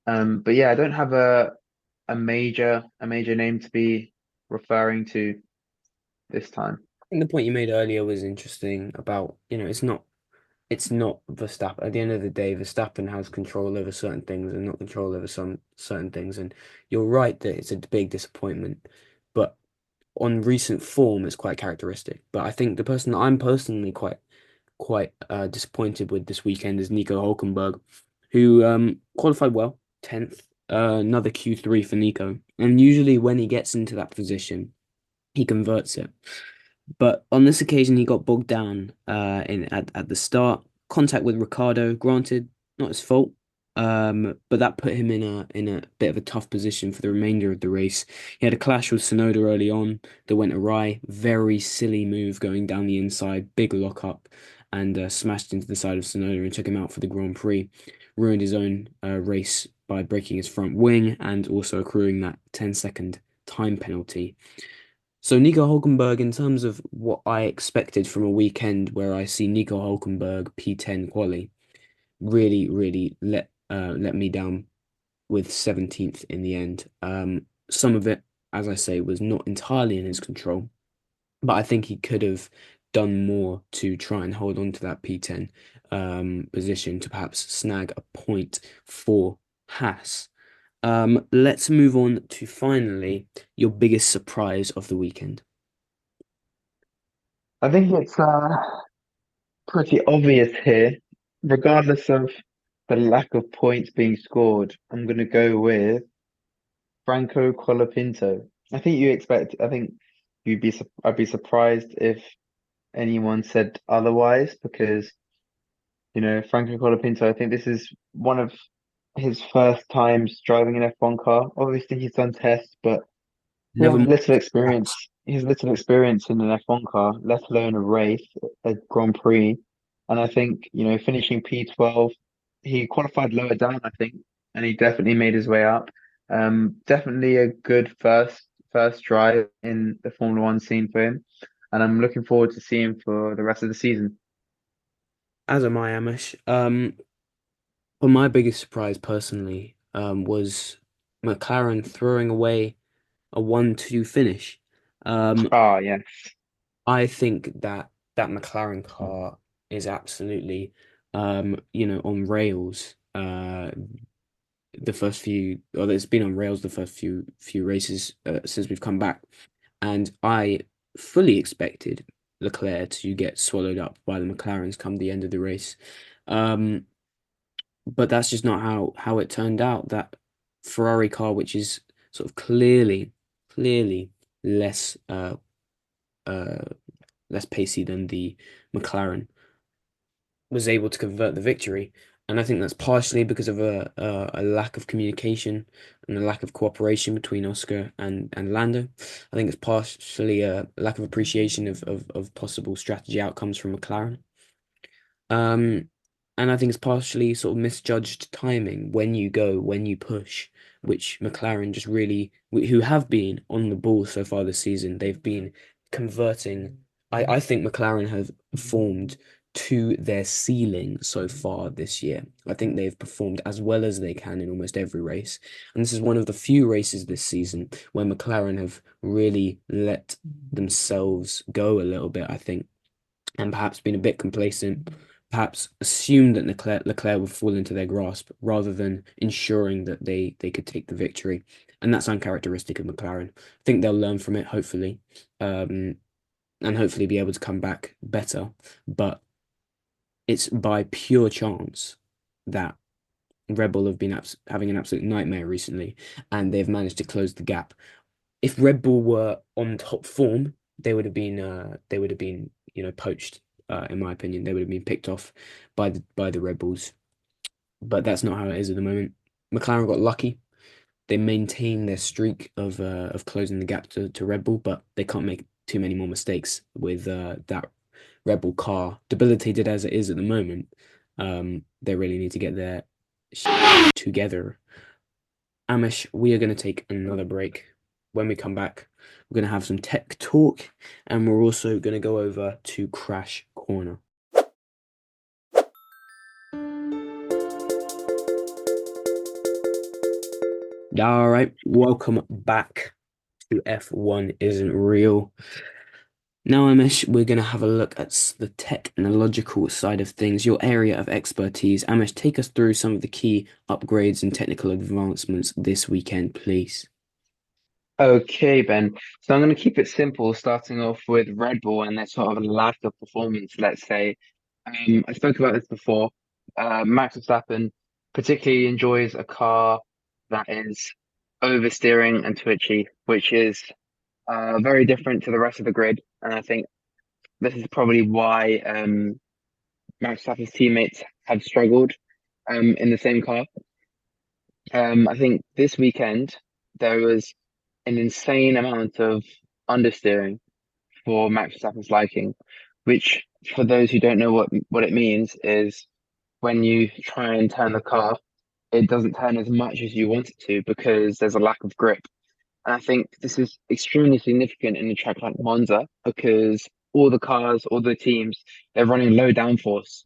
But yeah, I don't have a major name to be referring to this time. think the point you made earlier was interesting about, it's not Verstappen. At the end of the day, Verstappen has control over certain things and not control over some certain things. And you're right that it's a big disappointment, but on recent form, it's quite characteristic. But I think the person that I'm personally quite disappointed with this weekend is Nico Hulkenberg, who qualified well, 10th, another Q3 for Nico. And usually when he gets into that position, he converts it. But on this occasion, he got bogged down at the start. Contact with Ricardo, granted, not his fault. But that put him in a bit of a tough position for the remainder of the race. He had a clash with Sonoda early on that went awry. Very silly move going down the inside, big lockup, and smashed into the side of Sonoda and took him out for the Grand Prix. Ruined his own race by breaking his front wing and also accruing that 10-second time penalty. So Nico Hulkenberg, in terms of what I expected from a weekend where I see Nico Hulkenberg P10 quali, really let me down with 17th in the end. Some of it, as I say, was not entirely in his control, but I think he could have done more to try and hold on to that P10 position to perhaps snag a point for Haas. Let's move on to finally your biggest surprise of the weekend. I think it's pretty obvious here, regardless of the lack of points being scored. I'm going to go with Franco Colapinto. I think I'd be surprised if anyone said otherwise because, Franco Colapinto, I think this is one of his first times driving an F1 car. Obviously, he's done tests, but Never mind. he has little experience in an F1 car, let alone a race, a Grand Prix. And I think, finishing P12, he qualified lower down, I think, and he definitely made his way up. Definitely a good first drive in the Formula One scene for him. And I'm looking forward to seeing him for the rest of the season. As am I, Amish. But my biggest surprise personally was McLaren throwing away a 1-2 finish. Um, Oh, yeah. I think that McLaren car is absolutely on rails. The first few, or it's been on rails the first few races since we've come back, and I fully expected Leclerc to get swallowed up by the McLarens come the end of the race. Um, but that's just not how it turned out. That Ferrari car, which is sort of clearly less uh less pacey than the McLaren, was able to convert the victory. And I think that's partially because of a lack of communication and a lack of cooperation between Oscar and Lando. I think it's partially a lack of appreciation of possible strategy outcomes from McLaren. Um, and I think it's partially sort of misjudged timing when you go, when you push, which McLaren just really, who have been on the ball so far this season, they've been converting. I think McLaren have performed to their ceiling so far this year. I think they've performed as well as they can in almost every race. And this is one of the few races this season where McLaren have really let themselves go a little bit, I think, and perhaps been a bit complacent, perhaps assumed that Leclerc would fall into their grasp rather than ensuring that they could take the victory. And that's uncharacteristic of McLaren. I think they'll learn from it, hopefully, um, and hopefully be able to come back better. But it's by pure chance that Red Bull have been having an absolute nightmare recently, and they've managed to close the gap. If Red Bull were on top form, they would have been poached. In my opinion, they would have been picked off by the Red Bulls. But that's not how it is at the moment. McLaren got lucky. They maintain their streak of closing the gap to Red Bull, but they can't make too many more mistakes with that Red Bull car debilitated as it is at the moment. They really need to get their together. Amish, we are going to take another break. When we come back, we're going to have some tech talk and we're also going to go over to Crash Corner. All right, welcome back to F1 Isn't Real. Now, Amesh, we're going to have a look at the technological side of things, your area of expertise. Amesh, take us through some of the key upgrades and technical advancements this weekend, please. Okay, Ben. So I'm going to keep it simple, starting off with Red Bull and their sort of lack of performance, let's say. I spoke about this before. Max Verstappen particularly enjoys a car that is oversteering and twitchy, which is very different to the rest of the grid. And I think this is probably why Max Verstappen's teammates have struggled in the same car. I think this weekend there was an insane amount of understeering for Max Verstappen's liking, which for those who don't know what it means is when you try and turn the car, it doesn't turn as much as you want it to because there's a lack of grip. And I think this is extremely significant in a track like Monza because all the cars, all the teams, they're running low downforce.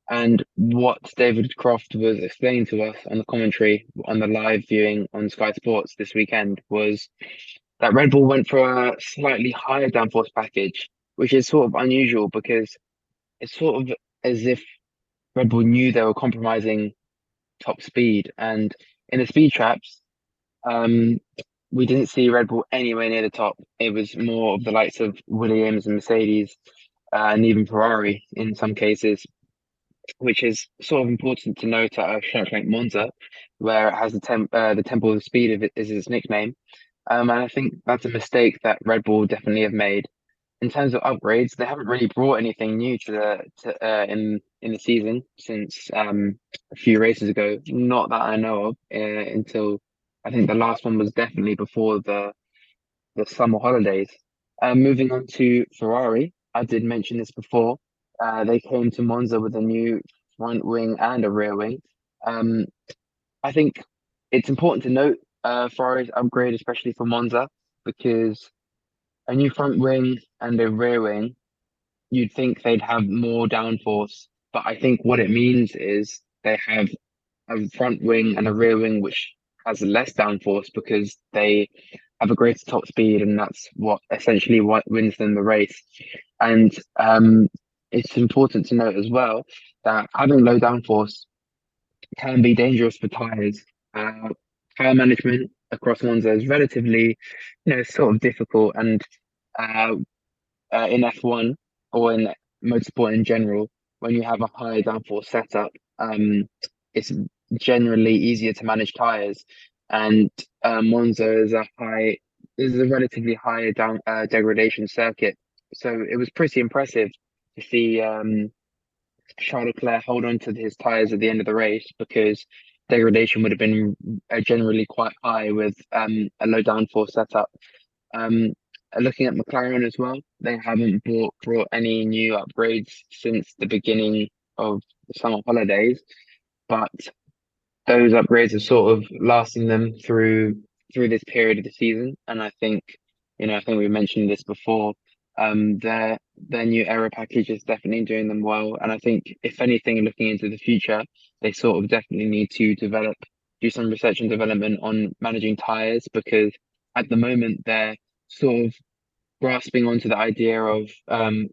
And what David Croft was explaining to us on the commentary on the live viewing on Sky Sports this weekend was that Red Bull went for a slightly higher downforce package, which is sort of unusual because it's sort of as if Red Bull knew they were compromising top speed. And in the speed traps, um, we didn't see Red Bull anywhere near the top. It was more of the likes of Williams and Mercedes, and even Ferrari in some cases, which is sort of important to note at a track like Monza, where it has the Temple of Speed of it is its nickname. And I think that's a mistake that Red Bull definitely have made. In terms of upgrades, they haven't really brought anything new to in the season since a few races ago. Not that I know of until I think the last one was definitely before the summer holidays. Moving on to Ferrari, I did mention this before. They came to Monza with a new front wing and a rear wing. Um, I think it's important to note Ferrari's upgrade, especially for Monza, because a new front wing and a rear wing, you'd think they'd have more downforce. But I think what it means is they have a front wing and a rear wing which has less downforce because they have a greater top speed, and that's what essentially what wins them the race. And it's important to note as well that having low downforce can be dangerous for tires. Uh, Tire management across Monza is relatively, sort of difficult, and uh, in F1 or in motorsport in general, when you have a high downforce setup, it's generally easier to manage tires. And Monza is a relatively high down degradation circuit, so it was pretty impressive to see Charles Leclerc hold on to his tires at the end of the race because degradation would have been generally quite high with a low downforce setup. Um, Looking at McLaren as well, they haven't brought any new upgrades since the beginning of the summer holidays, but those upgrades are sort of lasting them through this period of the season. And I think, I think we mentioned this before. Their new aero package is definitely doing them well. And I think if anything, looking into the future, they sort of definitely need to do some research and development on managing tires because at the moment they're sort of grasping onto the idea of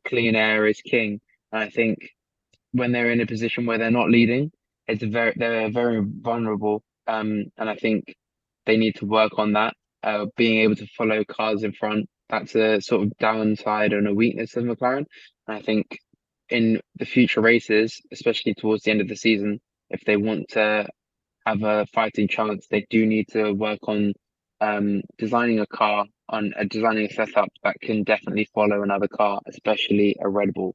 clean air is king. And I think when they're in a position where they're not leading, they're very vulnerable. And I think they need to work on that. Being able to follow cars in front, that's a sort of downside and a weakness of McLaren. And I think in the future races, especially towards the end of the season, if they want to have a fighting chance, they do need to work on designing a setup that can definitely follow another car, especially a Red Bull.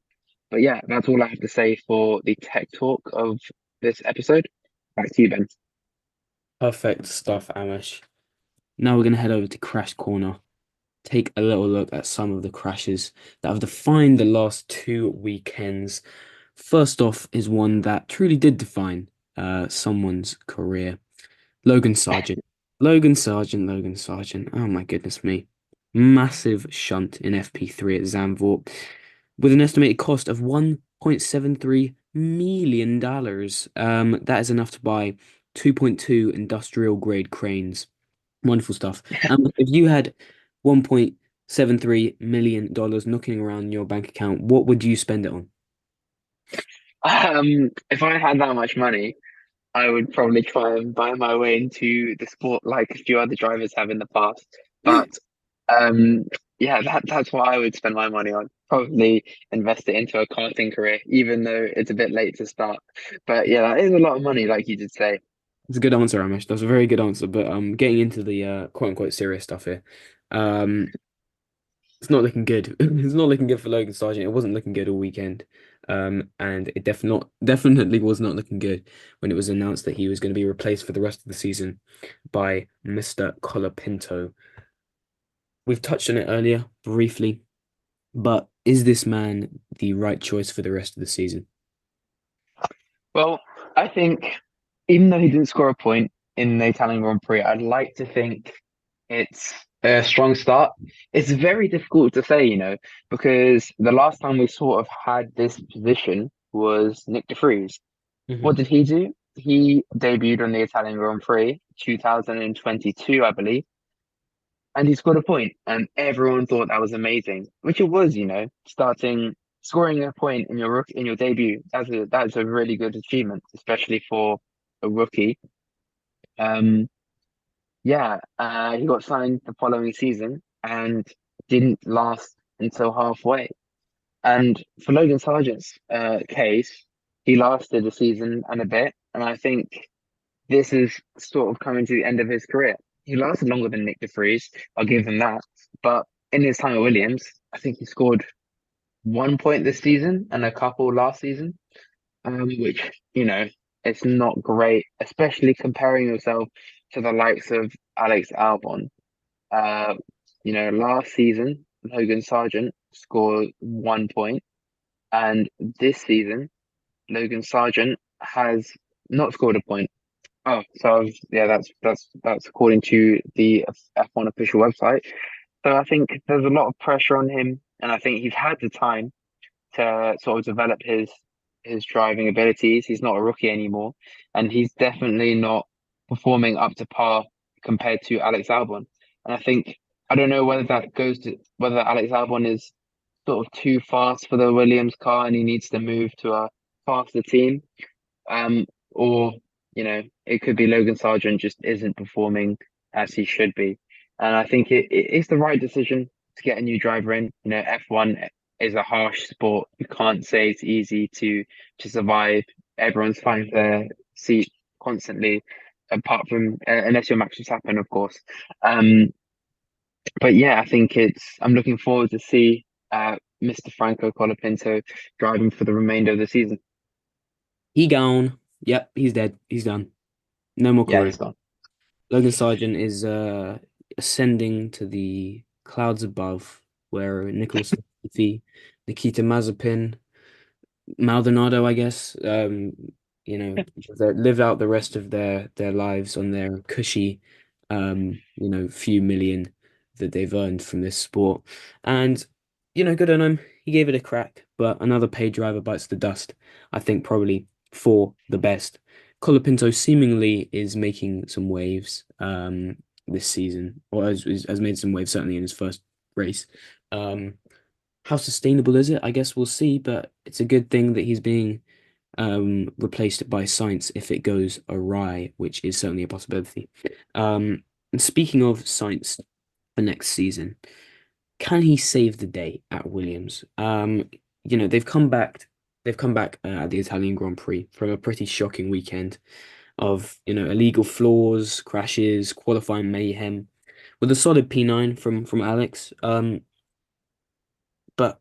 But yeah, that's all I have to say for the tech talk of this episode. Back to you, Ben. Perfect stuff, Amesh. Now we're going to head over to Crash Corner, take a little look at some of the crashes that have defined the last 2 weekends. First off is one that truly did define someone's career. Logan Sargent. Logan Sargent. Oh my goodness me. Massive shunt in FP3 at Zandvoort with an estimated cost of $1.73 million. That is enough to buy 2.2 industrial grade cranes. Wonderful stuff. If you had $1.73 million knocking around in your bank account, what would you spend it on? If I had that much money, I would probably try and buy my way into the sport like a few other drivers have in the past. But um, yeah, that's what I would spend my money on. Probably invest it into a karting career, even though it's a bit late to start. But yeah, that is a lot of money, like you did say. It's a good answer, Amish. That's a very good answer. But getting into the quote unquote serious stuff here. Um, it's not looking good. It's not looking good for Logan Sargent. It wasn't looking good all weekend. And it definitely was not looking good when it was announced that he was going to be replaced for the rest of the season by Mr. Colapinto. We've touched on it earlier briefly, but is this man the right choice for the rest of the season? Well, I think even though he didn't score a point in the Italian Grand Prix, I'd like to think it's a strong start. It's very difficult to say, because the last time we sort of had this position was Nick de Vries. What Hmm. did he do? He debuted on the Italian Grand Prix 2022, I believe, and he scored a point, and everyone thought that was amazing, which it was, starting scoring a point in your debut. That's a really good achievement, especially for a rookie. Um, yeah, he got signed the following season and didn't last until halfway. And for Logan Sargent's case, he lasted a season and a bit, and I think this is sort of coming to the end of his career. He lasted longer than Nick de Vries, I'll give him that. But in his time at Williams, I think he scored 1 point this season and a couple last season, which, it's not great, especially comparing yourself to the likes of Alex Albon. Uh, last season, Logan Sargent scored 1 point, and this season, Logan Sargent has not scored a point. Oh, so yeah, that's according to the F1 official website. So I think there's a lot of pressure on him, and I think he's had the time to sort of develop his driving abilities. He's not a rookie anymore, and he's definitely not performing up to par compared to Alex Albon. And I don't know whether that goes to whether Alex Albon is sort of too fast for the Williams car and he needs to move to a faster team, or it could be Logan Sargent just isn't performing as he should be. And I think it's the right decision to get a new driver in. F1 is a harsh sport. You can't say it's easy to survive. Everyone's fighting for their seat constantly, apart from unless you're Max Verstappen, of course. Um, but yeah, I think I'm looking forward to see Mr. Franco Colapinto driving for the remainder of the season. He gone. Yep, he's dead. He's done. No more Yeah, career. he's gone. Logan Sargent is ascending to the clouds above, where Nicholas Latifi, Nikita Mazepin, Maldonado, I guess, live out the rest of their lives on their cushy, few million that they've earned from this sport. And, good on him. He gave it a crack, but another paid driver bites the dust. I think probably for the best. Colapinto seemingly is making some waves this season, or has made some waves certainly in his first race. Um, how sustainable is it? I guess we'll see, but it's a good thing that he's being replaced by science if it goes awry, which is certainly a possibility. And speaking of science for next season, can he save the day at Williams? They've come back at the Italian Grand Prix from a pretty shocking weekend of, illegal flaws, crashes, qualifying mayhem, with a solid P9 from Alex. But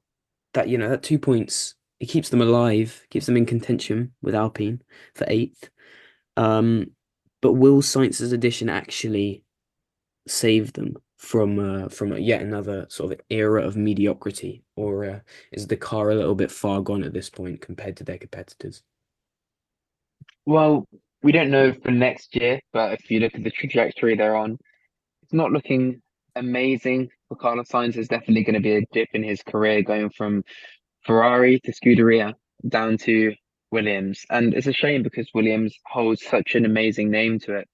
that 2 points, it keeps them alive, keeps them in contention with Alpine for eighth. Um, but will Sainz's addition actually save them from yet another sort of era of mediocrity, or is the car a little bit far gone at this point compared to their competitors? Well, we don't know for next year, but if you look at the trajectory they're on, it's not looking amazing for Carlos Sainz. There's definitely going to be a dip in his career going from Ferrari to Scuderia down to Williams. And it's a shame because Williams holds such an amazing name to it.